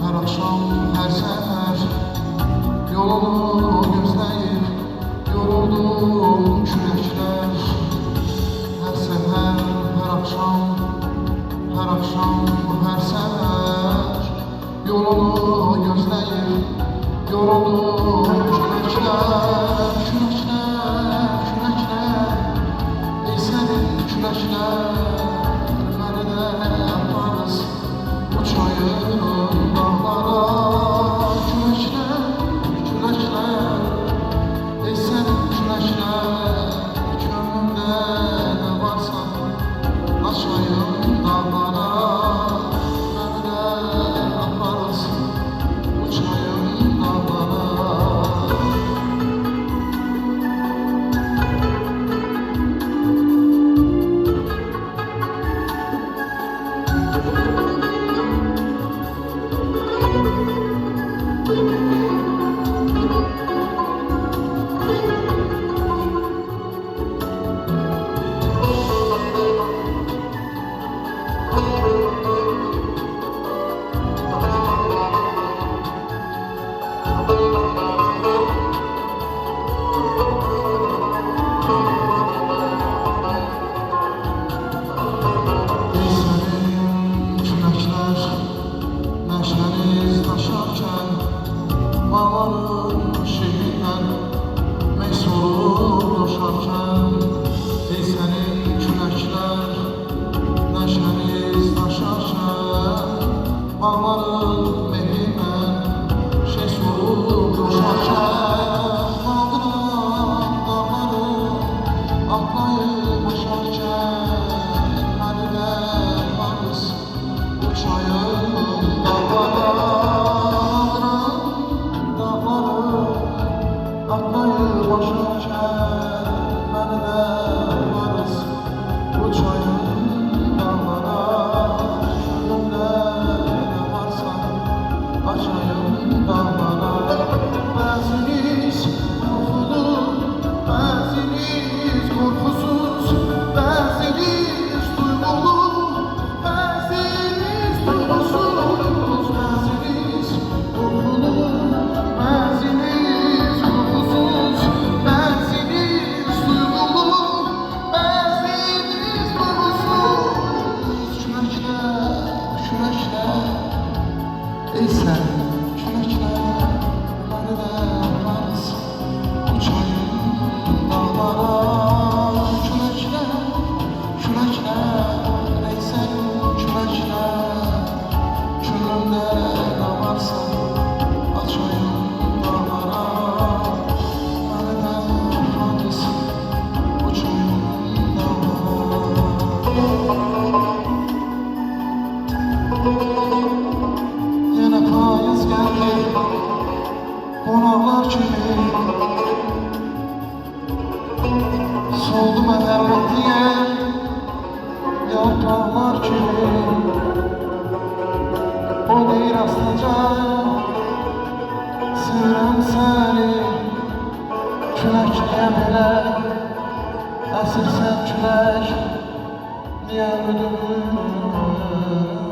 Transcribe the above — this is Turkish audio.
Her akşam, her sefer yolunu gözleyip yoruldum kürekler. Her sefer, her akşam, her sefer yolunu gözleyip yoruldum kürekler. Kürekler, ey senin kürekler, nerede yaparız uçayım dağlara. Kürekler, ey senin kürekler, gönlümde ne varsa açayım dağlara. Nerede yaparız uçayım dağlara. Neşeniz taşarken bağların şehirden meys olur coşarken. Ey senin küləklər, neşeniz taşarken bağların mehrindən meys olur coşarken. Qaldıran dağları atlayıb aşarken, nerede varız uçayım dağlara. Atlayıb aşarken, nerede varız uçayım dağlara. Gönlümde ne varsa açayım dağlara. Bəziniz qorxulu, bəziniz qorxusuz, bəziniz duygulu, bəziniz duygusuz. Bəziniz qorxulu, bəziniz qorxusuz, bəziniz duygulu, bəziniz duygusuz. Kürekler, ey sen kürekler, nerede varız uçayım dağlara. Kürekler, ey sen kürekler, gönlümde ne varsa açayım dağlara. Nerede varız uçayım dağlara. Yine payız geldi qonaqlar kimi, soldu məhəbbətliyə yarpaqlar kimi. O deyir aslınca sevirəm səni, küləkliyə belə əsirsən külək, niyə ödümür?